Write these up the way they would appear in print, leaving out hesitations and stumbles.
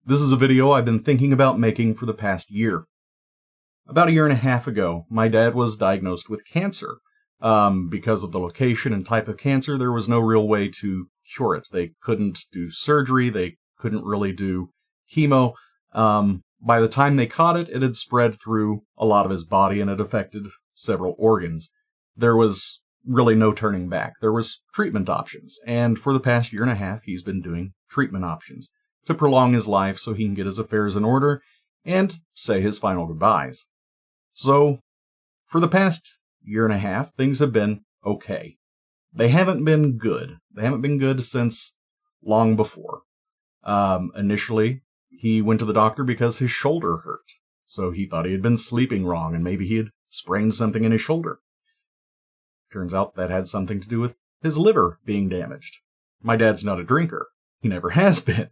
This is a video I've been thinking about making for the past year. About a year and a half ago, my dad was diagnosed with cancer. Because of the location and type of cancer, there was no real way to cure it. They couldn't do surgery, they couldn't really do chemo. By the time they caught it, it had spread through a lot of his body and it affected several organs. There was really no turning back. There was treatment options, and for the past year and a half, he's been doing treatment options to prolong his life so he can get his affairs in order and say his final goodbyes. So, for the past year and a half, things have been okay. They haven't been good. They haven't been good since long before. Initially, he went to the doctor because his shoulder hurt. So he thought he had been sleeping wrong and maybe he had sprained something in his shoulder. Turns out that had something to do with his liver being damaged. My dad's not a drinker. He never has been.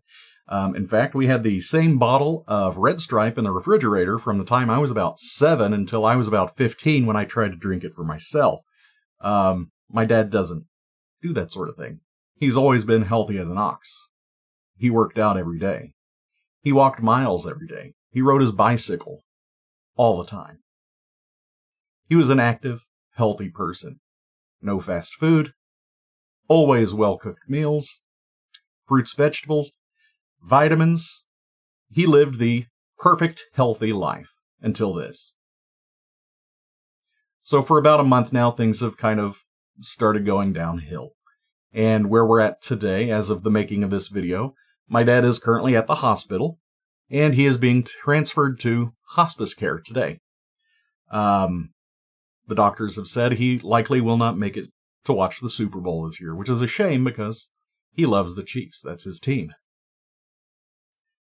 In fact, we had the same bottle of Red Stripe in the refrigerator from the time I was about 7 until I was about 15 when I tried to drink it for myself. My dad doesn't do that sort of thing. He's always been healthy as an ox. He worked out every day. He walked miles every day. He rode his bicycle all the time. He was an active, healthy person. No fast food, always well-cooked meals, fruits, vegetables, vitamins. He lived the perfect, healthy life until this. So for about a month now, things have kind of started going downhill. And where we're at today, as of the making of this video, my dad is currently at the hospital, and he is being transferred to hospice care today. The doctors have said he likely will not make it to watch the Super Bowl this year, which is a shame because he loves the Chiefs. That's his team.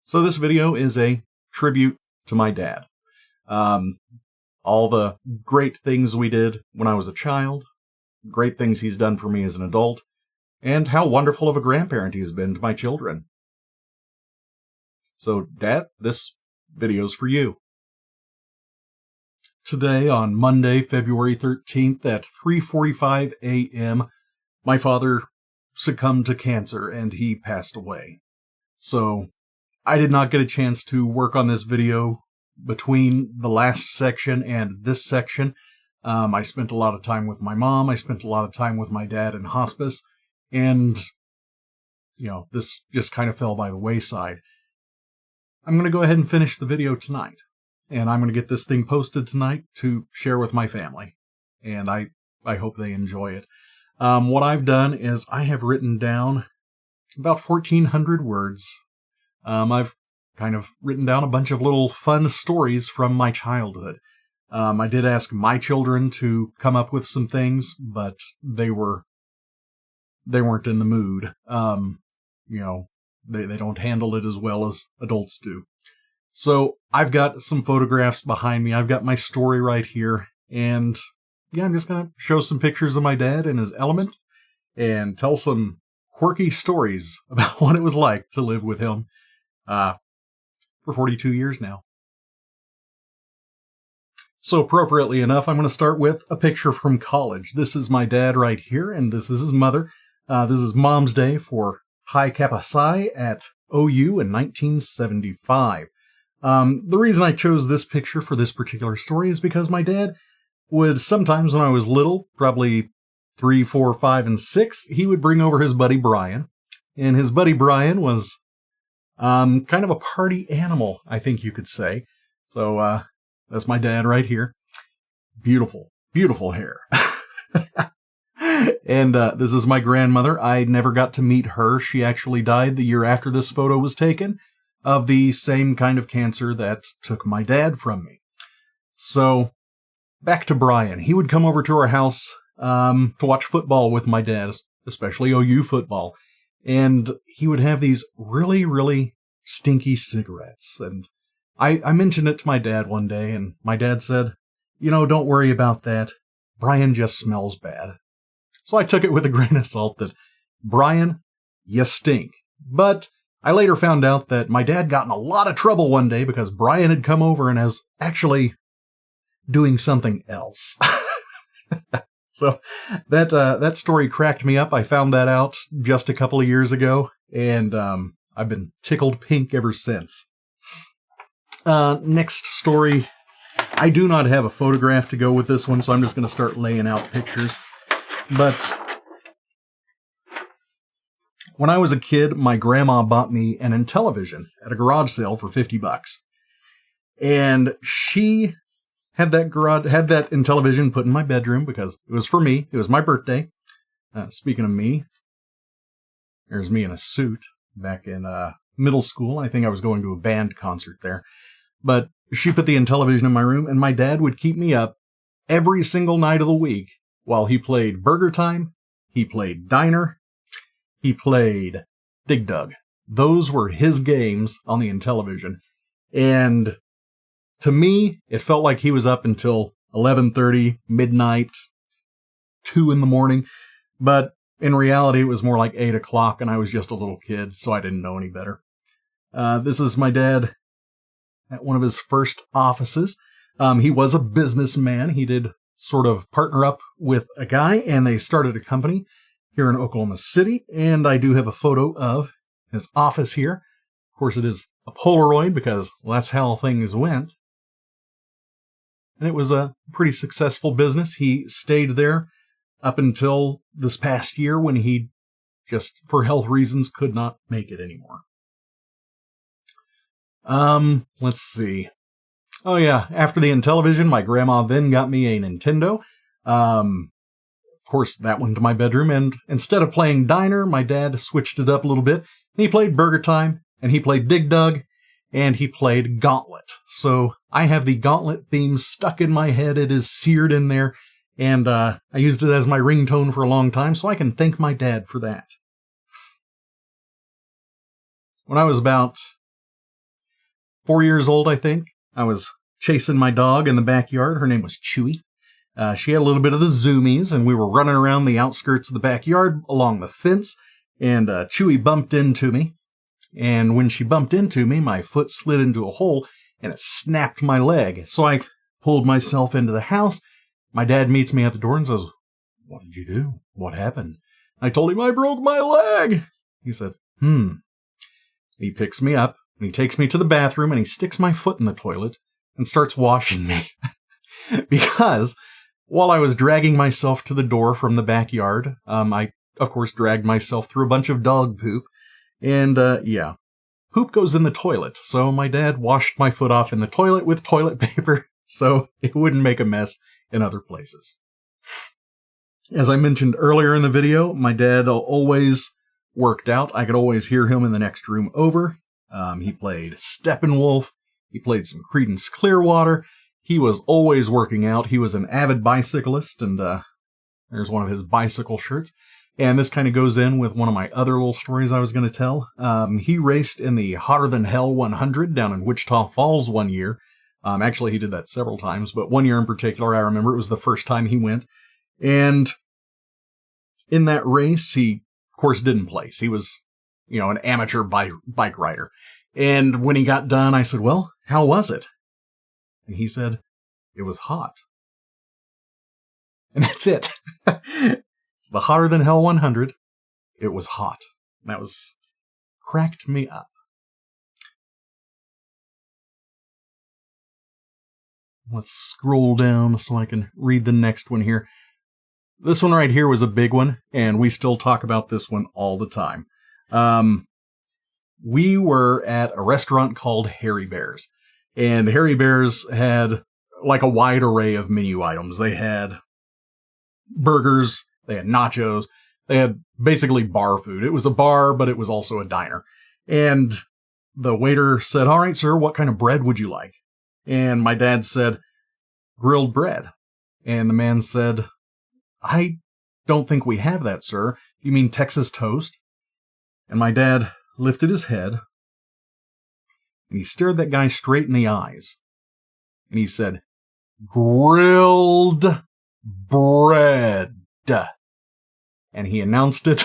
So this video is a tribute to my dad. All the great things we did when I was a child, great things he's done for me as an adult, and how wonderful of a grandparent he's been to my children. So, Dad, this video's for you. Today, on Monday, February 13th at 3:45 a.m., my father succumbed to cancer and he passed away. So, I did not get a chance to work on this video between the last section and this section. I spent a lot of time with my mom. I spent a lot of time with my dad in hospice. And, this just kind of fell by the wayside. I'm going to go ahead and finish the video tonight. And I'm going to get this thing posted tonight to share with my family. And I hope they enjoy it. What I've done is I have written down about 1,400 words. I've kind of written down a bunch of little fun stories from my childhood. I did ask my children to come up with some things, but they weren't in the mood. They don't handle it as well as adults do. So I've got some photographs behind me. I've got my story right here. And I'm just going to show some pictures of my dad in his element and tell some quirky stories about what it was like to live with him for 42 years now. So appropriately enough, I'm going to start with a picture from college. This is my dad right here, and this is his mother. This is Mom's Day for Pi Kappa Psi at OU in 1975. The reason I chose this picture for this particular story is because my dad would sometimes, when I was little, probably 3, 4, 5, and 6, he would bring over his buddy Brian. And his buddy Brian was kind of a party animal, I think you could say. So that's my dad right here. Beautiful, beautiful hair. And this is my grandmother. I never got to meet her. She actually died the year after this photo was taken of the same kind of cancer that took my dad from me. So, back to Brian. He would come over to our house to watch football with my dad, especially OU football. And he would have these really, really stinky cigarettes. And I mentioned it to my dad one day, and my dad said, don't worry about that. Brian just smells bad. So I took it with a grain of salt that, Brian, you stink. But I later found out that my dad got in a lot of trouble one day because Brian had come over and was actually doing something else. So that story cracked me up. I found that out just a couple of years ago, and I've been tickled pink ever since. Next story. I do not have a photograph to go with this one, so I'm just going to start laying out pictures. But when I was a kid, my grandma bought me an Intellivision at a garage sale for $50. And she had that Intellivision put in my bedroom because it was for me. It was my birthday. Speaking of me, there's me in a suit back in middle school. I think I was going to a band concert there. But she put the Intellivision in my room, and my dad would keep me up every single night of the week while he played Burger Time, he played Diner, he played Dig Dug. Those were his games on the Intellivision. And to me, it felt like he was up until 11:30, midnight, 2 in the morning. But in reality, it was more like 8 o'clock, and I was just a little kid, so I didn't know any better. This is my dad at one of his first offices. He was a businessman. He did sort of partner up with a guy, and they started a company here in Oklahoma City. And I do have a photo of his office here. Of course, it is a Polaroid because that's how things went. And it was a pretty successful business. He stayed there up until this past year when he just, for health reasons, could not make it anymore. Let's see. Oh yeah, after the Intellivision, my grandma then got me a Nintendo. Of course, that went to my bedroom, and instead of playing Diner, my dad switched it up a little bit. And he played Burger Time, and he played Dig Dug, and he played Gauntlet. So I have the Gauntlet theme stuck in my head. It is seared in there, and I used it as my ringtone for a long time, so I can thank my dad for that. When I was about 4 years old, I think, I was chasing my dog in the backyard. Her name was Chewy. She had a little bit of the zoomies, and we were running around the outskirts of the backyard along the fence, and Chewy bumped into me. And when she bumped into me, my foot slid into a hole, and it snapped my leg. So I pulled myself into the house. My dad meets me at the door and says, "What did you do? What happened?" I told him I broke my leg. He said, He picks me up, and he takes me to the bathroom, and he sticks my foot in the toilet and starts washing me. Because while I was dragging myself to the door from the backyard, I, of course, dragged myself through a bunch of dog poop. And, poop goes in the toilet. So my dad washed my foot off in the toilet with toilet paper so it wouldn't make a mess in other places. As I mentioned earlier in the video, my dad always worked out. I could always hear him in the next room over. He played Steppenwolf. He played some Creedence Clearwater. He was always working out. He was an avid bicyclist, and there's one of his bicycle shirts. And this kind of goes in with one of my other little stories I was going to tell. He raced in the Hotter Than Hell 100 down in Wichita Falls one year. Actually, he did that several times, but one year in particular, I remember it was the first time he went. And in that race, he, of course, didn't place. He was, an amateur bike rider. And when he got done, I said, "Well, how was it?" And he said, "It was hot." And that's it. It's the Hotter Than Hell 100. It was hot. That cracked me up. Let's scroll down so I can read the next one here. This one right here was a big one, and we still talk about this one all the time. We were at a restaurant called Harry Bear's, and Harry Bear's had like a wide array of menu items. They had burgers, they had nachos, they had basically bar food. It was a bar, but it was also a diner. And the waiter said, "All right, sir, what kind of bread would you like?" And my dad said, "Grilled bread." And the man said, "I don't think we have that, sir. You mean Texas toast?" And my dad lifted his head, and he stared that guy straight in the eyes. And he said, "Grilled bread." And he announced it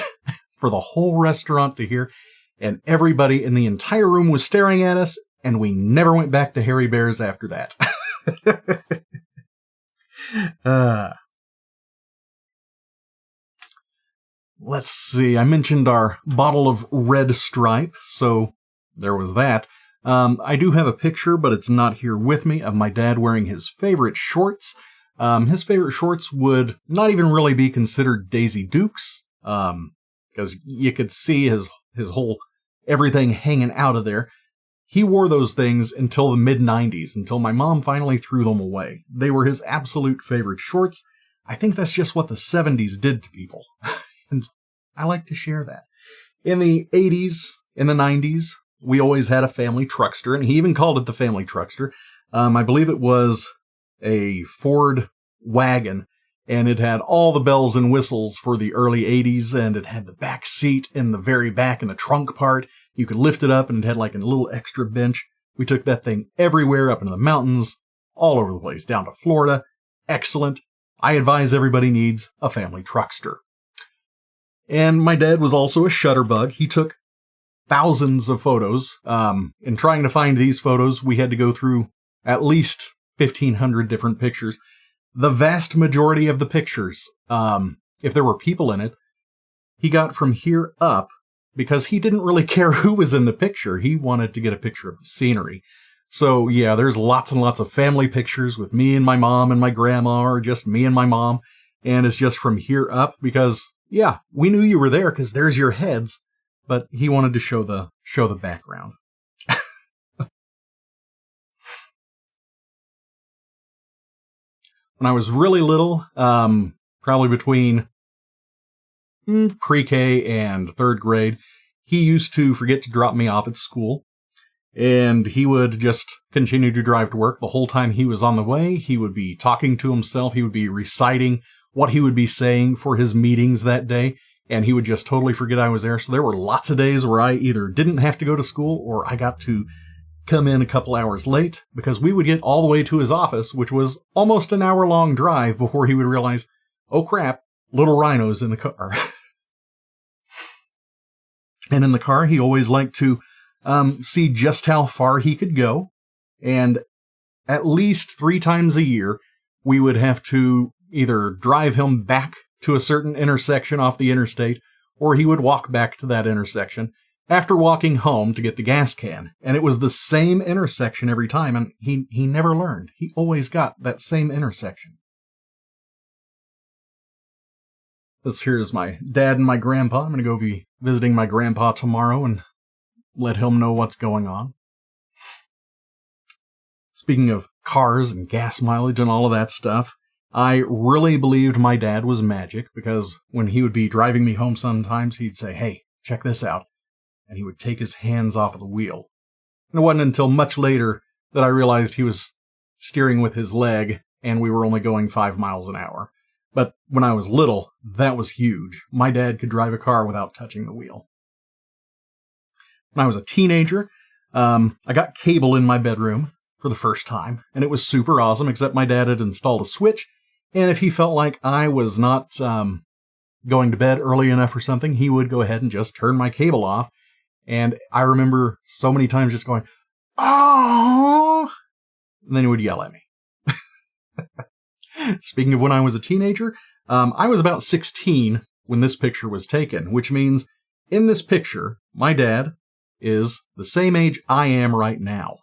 for the whole restaurant to hear, and everybody in the entire room was staring at us, and we never went back to Harry Bear's after that. let's see. I mentioned our bottle of Red Stripe, so there was that. I do have a picture, but it's not here with me, of my dad wearing his favorite shorts. His favorite shorts would not even really be considered Daisy Dukes, because you could see his whole everything hanging out of there. He wore those things until the mid-90s, until my mom finally threw them away. They were his absolute favorite shorts. I think that's just what the 70s did to people. And I like to share that. In the 80s, in the 90s, we always had a family truckster, and he even called it the family truckster. I believe it was a Ford wagon, and it had all the bells and whistles for the early 80s, and it had the back seat in the very back in the trunk part. You could lift it up, and it had like a little extra bench. We took that thing everywhere, up into the mountains, all over the place, down to Florida. Excellent. I advise everybody needs a family truckster. And my dad was also a shutterbug. He took thousands of photos. In trying to find these photos, we had to go through at least 1,500 different pictures. The vast majority of the pictures, if there were people in it, he got from here up because he didn't really care who was in the picture. He wanted to get a picture of the scenery. So yeah, there's lots and lots of family pictures with me and my mom and my grandma, or just me and my mom. And it's just from here up because, yeah, we knew you were there because there's your heads. But he wanted to show the background. When I was really little, probably between pre-K and third grade, he used to forget to drop me off at school. And he would just continue to drive to work. The whole time he was on the way, he would be talking to himself. He would be reciting what he would be saying for his meetings that day. And he would just totally forget I was there. So there were lots of days where I either didn't have to go to school or I got to come in a couple hours late because we would get all the way to his office, which was almost an hour-long drive before he would realize, oh crap, little Rhino's in the car. And in the car, he always liked to see just how far he could go. And at least 3 times a year, we would have to either drive him back to a certain intersection off the interstate, or he would walk back to that intersection after walking home to get the gas can. And it was the same intersection every time, and he never learned. He always got that same intersection. This here is my dad and my grandpa. I'm going to go be visiting my grandpa tomorrow and let him know what's going on. Speaking of cars and gas mileage and all of that stuff, I really believed my dad was magic because when he would be driving me home sometimes, he'd say, hey, check this out. And he would take his hands off of the wheel. And it wasn't until much later that I realized he was steering with his leg and we were only going 5 miles an hour. But when I was little, that was huge. My dad could drive a car without touching the wheel. When I was a teenager, I got cable in my bedroom for the first time, and it was super awesome, except my dad had installed a switch, and if he felt like I was not going to bed early enough or something, he would go ahead and just turn my cable off, and I remember so many times just going, oh, and then he would yell at me. Speaking of when I was a teenager, I was about 16 when this picture was taken, which means in this picture, my dad is the same age I am right now.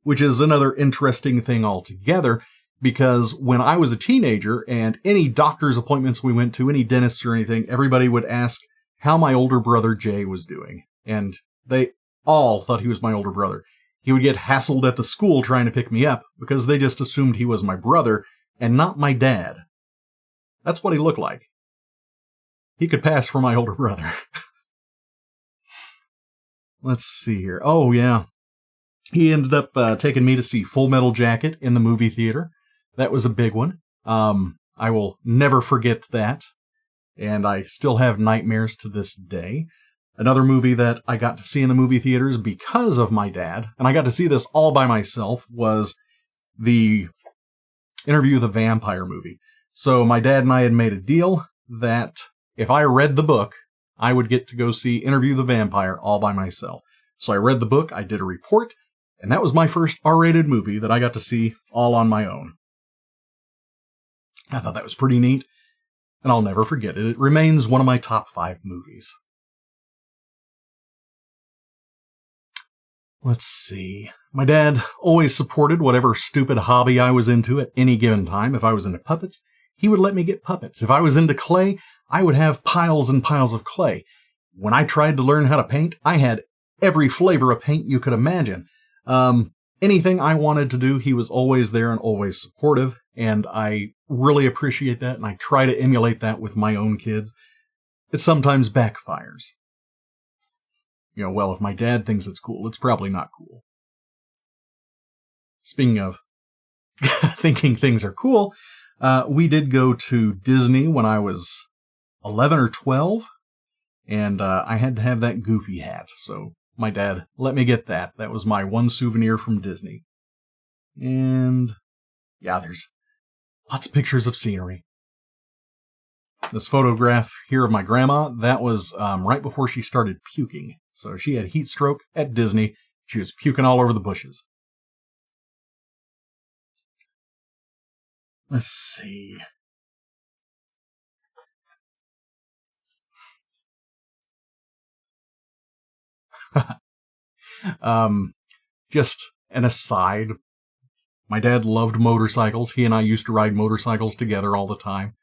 Which is another interesting thing altogether, because when I was a teenager and any doctor's appointments we went to, any dentists or anything, everybody would ask how my older brother Jay was doing. And they all thought he was my older brother. He would get hassled at the school trying to pick me up because they just assumed he was my brother and not my dad. That's what he looked like. He could pass for my older brother. Let's see here. Oh, yeah. He ended up taking me to see Full Metal Jacket in the movie theater. That was a big one. I will never forget that. And I still have nightmares to this day. Another movie that I got to see in the movie theaters because of my dad, and I got to see this all by myself, was the Interview the Vampire movie. So my dad and I had made a deal that if I read the book, I would get to go see Interview the Vampire all by myself. So I read the book, I did a report, and that was my first R-rated movie that I got to see all on my own. I thought that was pretty neat. and I'll never forget it. It remains one of my top 5 movies. Let's see. My dad always supported whatever stupid hobby I was into at any given time. If I was into puppets, he would let me get puppets. If I was into clay, I would have piles and piles of clay. When I tried to learn how to paint, I had every flavor of paint you could imagine. Anything I wanted to do, he was always there and always supportive, and I really appreciate that, and I try to emulate that with my own kids. It sometimes backfires. Well, if my dad thinks it's cool, it's probably not cool. Speaking of thinking things are cool, we did go to Disney when I was 11 or 12, and I had to have that Goofy hat, so my dad let me get that. That was my one souvenir from Disney. And yeah, there's lots of pictures of scenery. This photograph here of my grandma, that was right before she started puking. So she had heat stroke at Disney. She was puking all over the bushes. Let's see. Just an aside. My dad loved motorcycles. He and I used to ride motorcycles together all the time.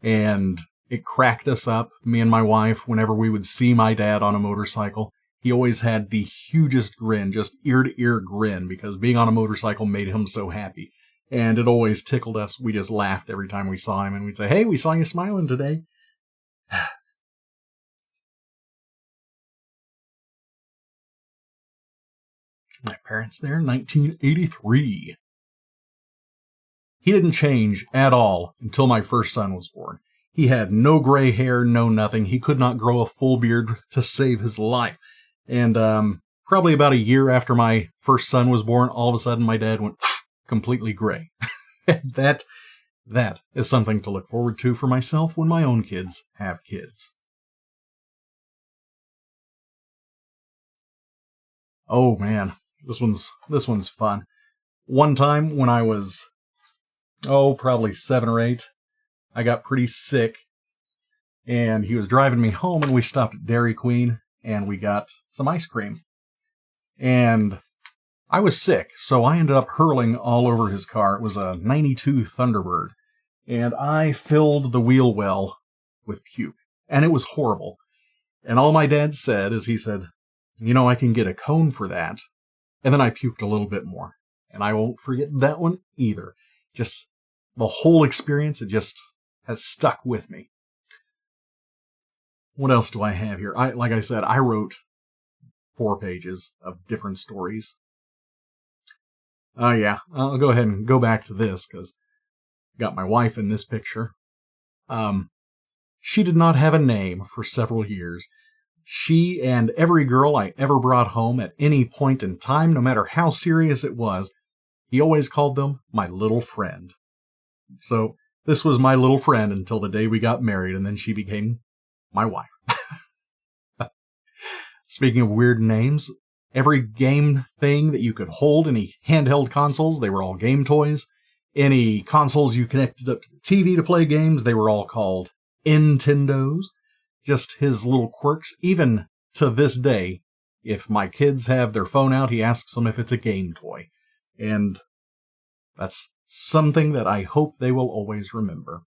And it cracked us up, me and my wife, whenever we would see my dad on a motorcycle. He always had the hugest grin, just ear-to-ear grin, because being on a motorcycle made him so happy. And it always tickled us. We just laughed every time we saw him, and we'd say, "Hey, we saw you smiling today." My parents there, 1983. He didn't change at all until my first son was born. He had no gray hair, no nothing. He could not grow a full beard to save his life. And probably about a year after my first son was born, all of a sudden my dad went completely gray. That is something to look forward to for myself when my own kids have kids. Oh man, this one's fun. One time when I was, probably 7 or 8, I got pretty sick, and he was driving me home, and we stopped at Dairy Queen, and we got some ice cream. And I was sick, so I ended up hurling all over his car. It was a 92 Thunderbird, and I filled the wheel well with puke, and it was horrible. And all my dad said is he said, I can get a cone for that. And then I puked a little bit more, and I won't forget that one either. Just the whole experience, it just has stuck with me. What else do I have here? Like I said, I wrote 4 pages of different stories. Yeah, I'll go ahead and go back to this, because got my wife in this picture. She did not have a name for several years. She and every girl I ever brought home at any point in time, no matter how serious it was, he always called them my little friend. So this was my little friend until the day we got married, and then she became my wife. Speaking of weird names, every game thing that you could hold, any handheld consoles, they were all game toys. Any consoles you connected up to the TV to play games, they were all called Nintendos. Just his little quirks. Even to this day, if my kids have their phone out, he asks them if it's a game toy. And that's something that I hope they will always remember.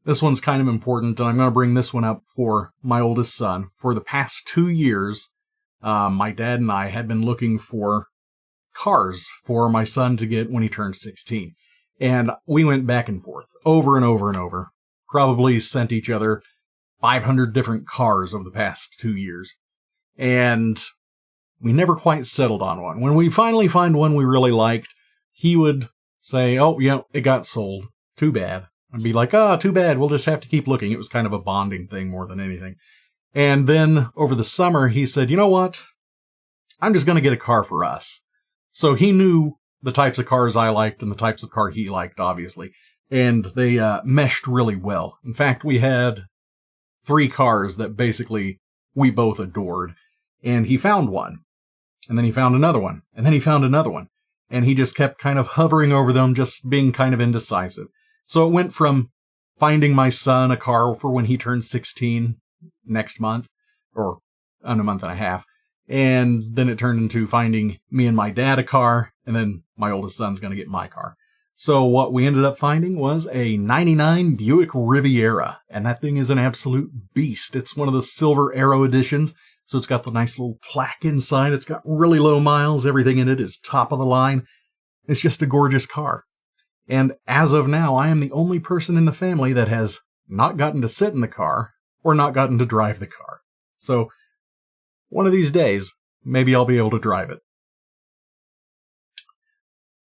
This one's kind of important, and I'm going to bring this one up for my oldest son. For the past 2 years, my dad and I had been looking for cars for my son to get when he turned 16. And we went back and forth, over and over and over. Probably sent each other 500 different cars over the past 2 years. And we never quite settled on one. When we finally find one we really liked, he would say, it got sold. Too bad. I'd be like, too bad. We'll just have to keep looking. It was kind of a bonding thing more than anything. And then over the summer, he said, you know what? I'm just going to get a car for us. So he knew the types of cars I liked and the types of car he liked, obviously. And they meshed really well. In fact, we had 3 cars that basically we both adored. And he found one. And then he found another one. And then he found another one. And he just kept kind of hovering over them, just being kind of indecisive. So it went from finding my son a car for when he turns 16 next month, or in a month and a half. And then it turned into finding me and my dad a car, and then my oldest son's going to get my car. So what we ended up finding was a 99 Buick Riviera, and that thing is an absolute beast. It's one of the Silver Arrow editions, so it's got the nice little plaque inside. It's got really low miles. Everything in it is top of the line. It's just a gorgeous car. And as of now, I am the only person in the family that has not gotten to sit in the car or not gotten to drive the car. So one of these days, maybe I'll be able to drive it.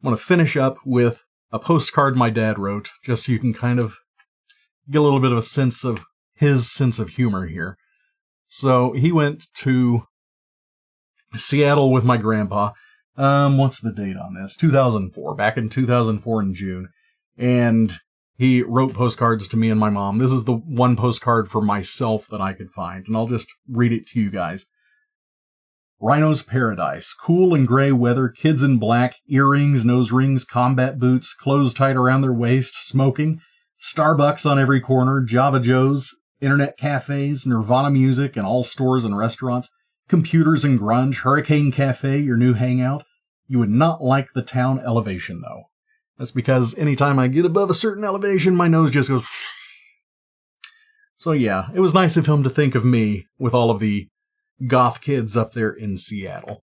I want to finish up with a postcard my dad wrote, just so you can kind of get a little bit of a sense of his sense of humor here. So he went to Seattle with my grandpa. What's the date on this? 2004, back in 2004 in June. And he wrote postcards to me and my mom. This is the one postcard for myself that I could find, and I'll just read it to you guys. Rhino's Paradise. Cool and gray weather, kids in black, earrings, nose rings, combat boots, clothes tied around their waist, smoking, Starbucks on every corner, Java Joe's, internet cafes, Nirvana music in all stores and restaurants, computers and grunge, Hurricane Cafe, your new hangout. You would not like the town elevation, though. That's because anytime I get above a certain elevation, my nose just goes... So yeah, it was nice of him to think of me with all of the goth kids up there in Seattle.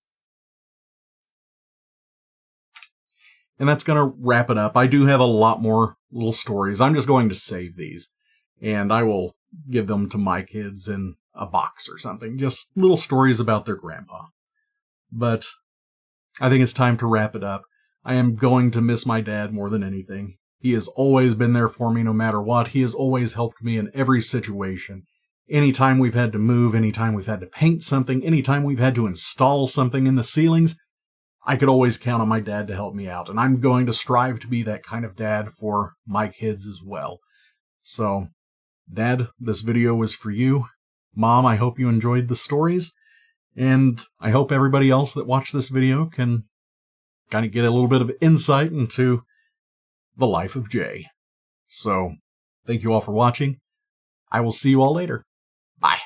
And that's going to wrap it up. I do have a lot more little stories. I'm just going to save these, and I will give them to my kids in a box or something. Just little stories about their grandpa. But I think it's time to wrap it up. I am going to miss my dad more than anything. He has always been there for me no matter what. He has always helped me in every situation. Anytime we've had to move, anytime we've had to paint something, anytime we've had to install something in the ceilings, I could always count on my dad to help me out. And I'm going to strive to be that kind of dad for my kids as well. So, Dad, this video was for you. Mom, I hope you enjoyed the stories. And I hope everybody else that watched this video can kind of get a little bit of insight into the life of Jay. So, thank you all for watching. I will see you all later. Bye.